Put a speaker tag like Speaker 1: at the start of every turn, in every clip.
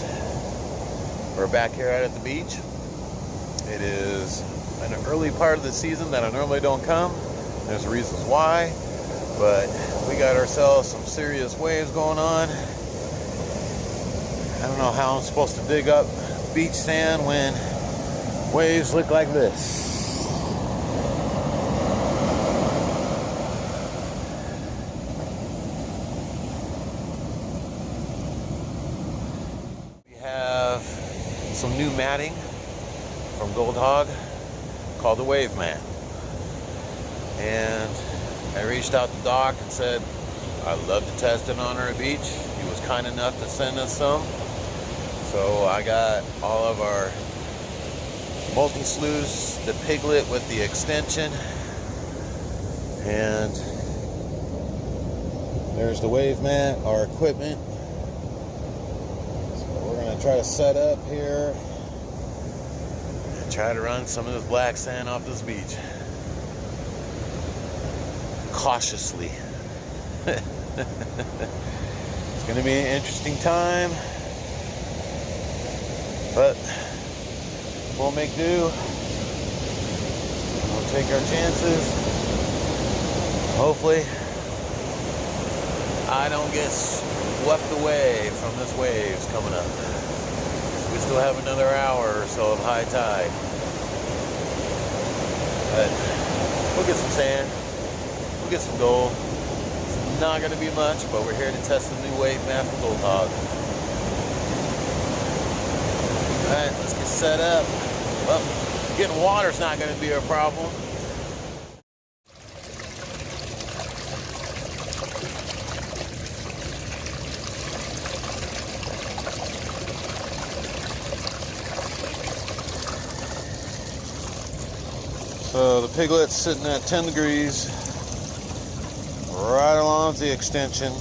Speaker 1: viewers. We're back here out at the beach. It is an early part of the season that I normally don't come. There's reasons why, but we got ourselves some serious waves going on. I don't know how I'm supposed to dig up beach sand when waves look like this. Some new matting from Gold Hog called the Wave Mat. And I reached out to Doc and said I'd love to test it on our beach. He was kind enough to send us some. So I got all of our multi-sluice, the piglet with the extension, and there's the Wave Mat, our equipment. Try to set up here and try to run some of this black sand off this beach cautiously. It's going to be an interesting time, but we'll make do. We'll take our chances. Hopefully I don't get swept away from this waves coming up. We still have another hour or so of high tide. But we'll get some sand. We'll get some gold. It's not going to be much, but we're here to test the new Wave Mat for Gold Hog. Alright, let's get set up. Well, getting water's not going to be a problem. So the piglet's sitting at 10 degrees, right along with the extension.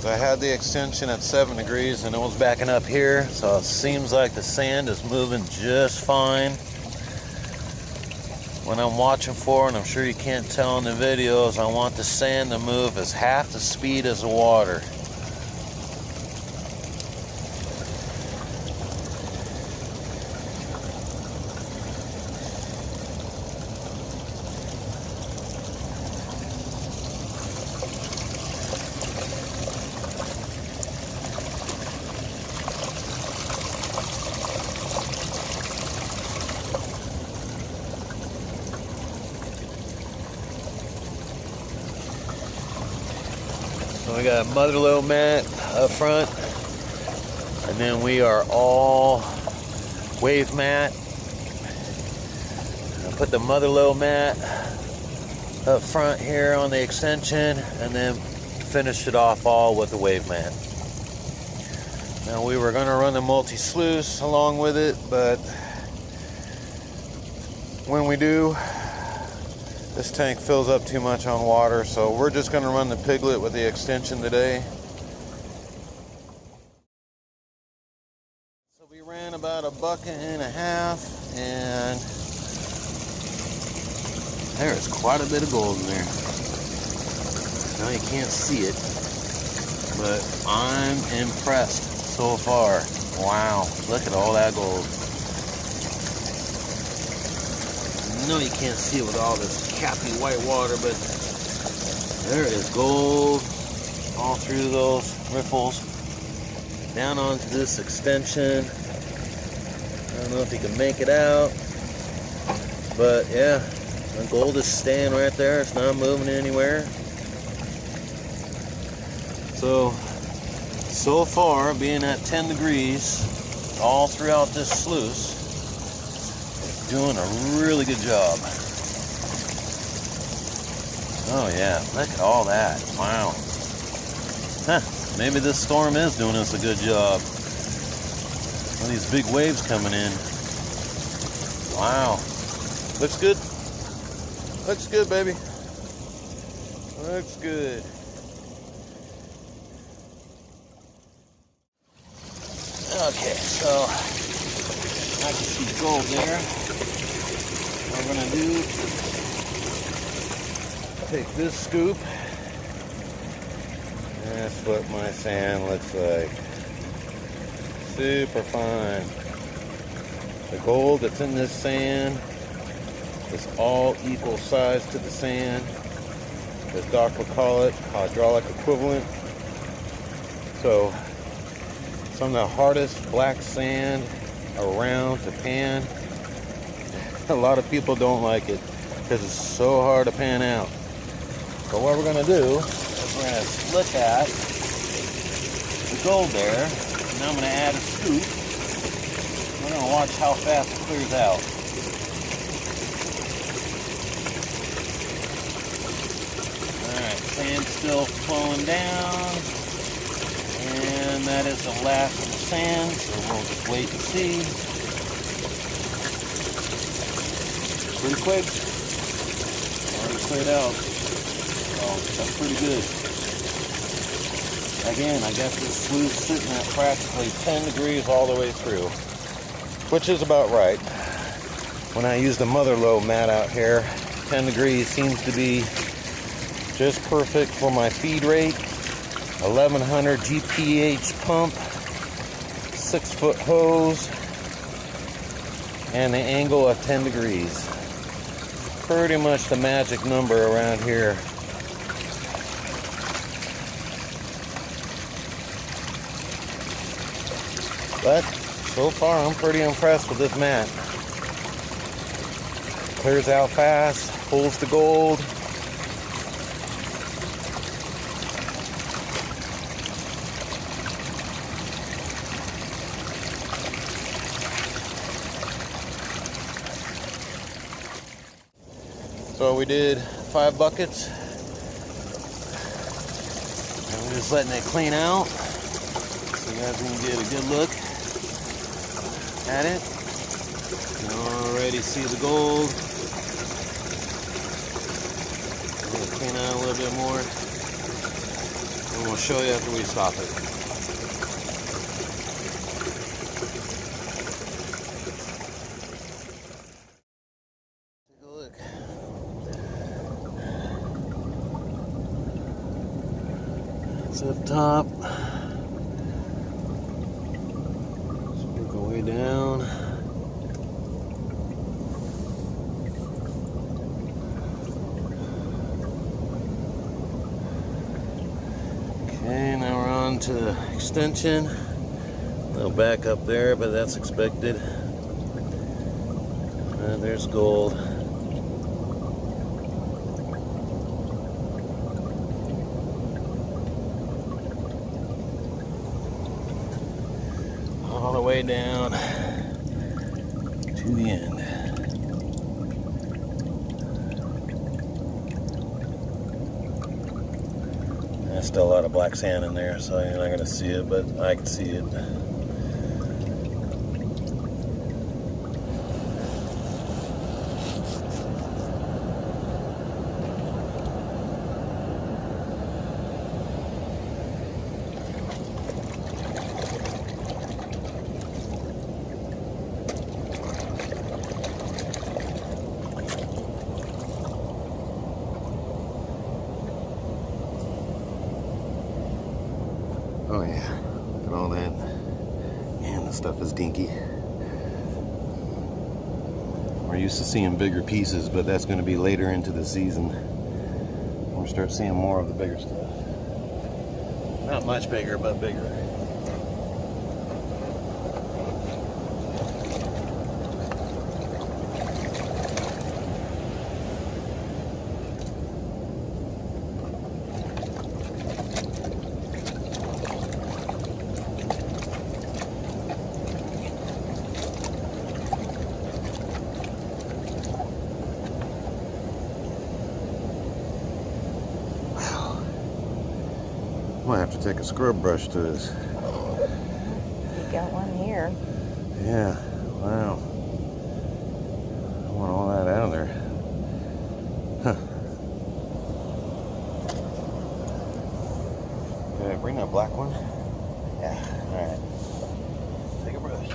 Speaker 1: So I had the extension at 7 degrees and it was backing up here. So it seems like the sand is moving just fine. What I'm watching for, and I'm sure you can't tell in the videos, I want the sand to move as half the speed as the water. So we got a mother-low mat up front, and then we are all Wave Mat. I put the mother-low mat up front here on the extension, and then finished it off all with the Wave Mat. Now we were going to run the multi-sluice along with it, but when we do, this tank fills up too much on water, so we're just going to run the piglet with the extension today. So we ran about 1.5 buckets, and there is quite a bit of gold in there. Now you can't see it, but I'm impressed so far. Wow, look at all that gold. No, you can't see it with all this cappy white water, but there is gold all through those riffles down onto this extension. I don't know if you can make it out, but yeah, the gold is staying right there. It's not moving anywhere. So far, being at 10 degrees all throughout this sluice, doing a really good job. Oh yeah, look at all that. Wow. Huh, maybe this storm is doing us a good job. All these big waves coming in. Wow. Looks good. Looks good, baby. Looks good. Okay, so I can see gold there. What we're gonna do, take this scoop. That's what my sand looks like. super fine. The gold that's in this sand is all equal size to the sand. As Doc would call it, hydraulic equivalent. So some of the hardest black sand around to pan. A lot of people don't like it because it's so hard to pan out. So what we're going to do is we're going to look at the gold there, and I'm going to add a scoop. We're going to watch how fast it clears out. Alright, sand's still flowing down, and that is the last of the sand, so we'll just wait and see. Pretty quick. Already cleared out. So that's pretty good. Again, I got this sluice sitting at practically 10 degrees all the way through, which is about right. When I use the mother load mat out here, 10 degrees seems to be just perfect for my feed rate. 1100 GPH pump, 6-foot hose, and the angle of 10 degrees. Pretty much the magic number around here. But so far I'm pretty impressed with this mat. Clears out fast, holds the gold. So we did 5 buckets, and we're just letting it clean out so you guys can get a good look at it. You can already see the gold. I'm going to clean out a little bit more, and we'll show you after we stop it. Up top, so work our way down. Okay, now we're on to extension. A little back up there, but that's expected. There's gold. All the way down to the end. There's still a lot of black sand in there, so you're not going to see it, but I can see it. Oh yeah, look at all that. Man, this stuff is dinky. We're used to seeing bigger pieces, but that's going to be later into the season. We'll start seeing more of the bigger stuff. Not much bigger, but bigger. Might have to take a scrub brush to this.
Speaker 2: You got one here.
Speaker 1: Yeah, wow. I want all that out of there. Huh. Okay, bring that black one. Yeah, alright. Take a brush.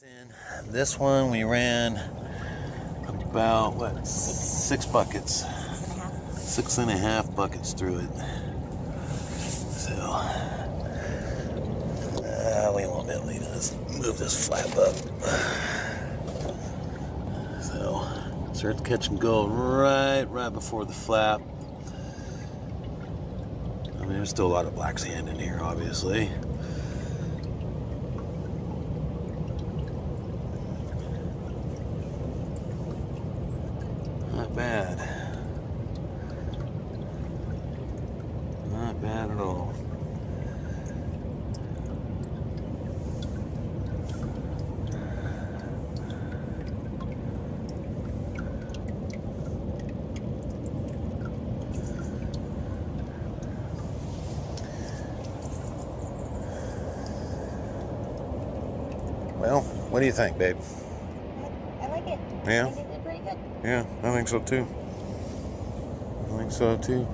Speaker 1: In. This one we ran about, what, 6 buckets. 6.5 buckets through it. So, we won't be able to do this. Move this flap up. So, start to catch and go right before the flap. I mean, there's still a lot of black sand in here, obviously. Not bad. Not bad at all. Well, what do you think, babe?
Speaker 2: I like it.
Speaker 1: Yeah?
Speaker 2: I think it did pretty good.
Speaker 1: Yeah, I think so too. I think so too.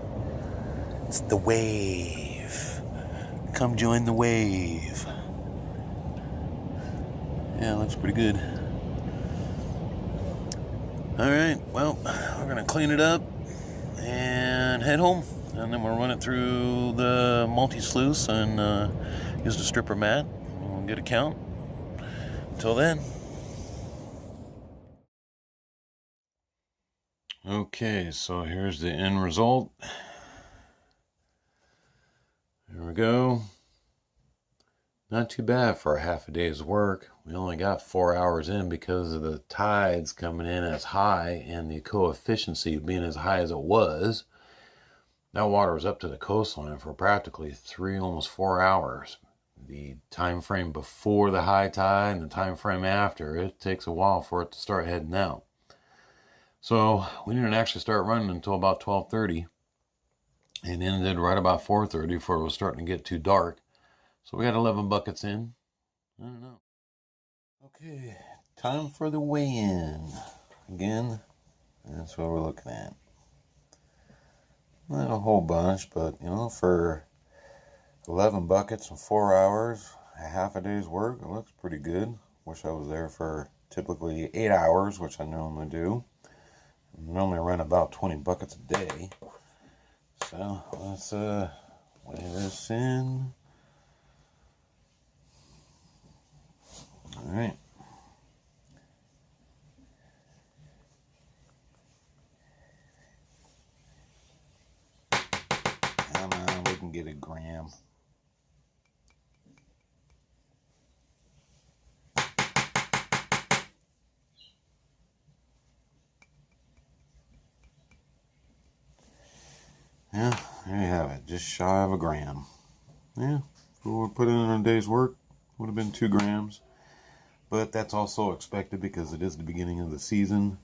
Speaker 1: It's the wave. Come join the wave. Yeah, it looks pretty good. Alright, well, we're going to clean it up and head home. And then we'll run it through the multi-sluice and use the stripper mat. We'll get a count. Until then. Okay, so here's the end result. There we go. Not too bad for a half a day's work. We only got 4 hours in because of the tides coming in as high and the coefficiency being as high as it was. That water was up to the coastline for practically 3, almost 4 hours. The time frame before the high tide and the time frame after, it takes a while for it to start heading out. So we didn't actually start running until about 12:30 and ended right about 4:30 before it was starting to get too dark. So we got 11 buckets in. I don't know. Okay, time for the weigh-in. Again, that's what we're looking at. Not a whole bunch, but you know, for 11 buckets in 4 hours, a half a day's work, it looks pretty good. Wish I was there for typically 8 hours, which I normally do. I normally run about 20 buckets a day. So let's weigh this in. All right. Come on, we can get a gram. Yeah, there you have it. Just shy of a gram. Yeah, if we would put in a day's work, would have been 2 grams. But that's also expected because it is the beginning of the season.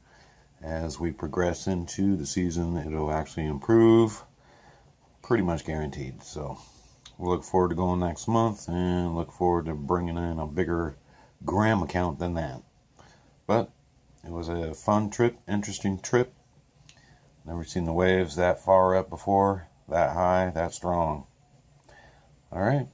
Speaker 1: As we progress into the season, it'll actually improve. Pretty much guaranteed. So we'll look forward to going next month and look forward to bringing in a bigger gram account than that. But it was a fun trip, interesting trip. Never seen the waves that far up before, that high, that strong. All right.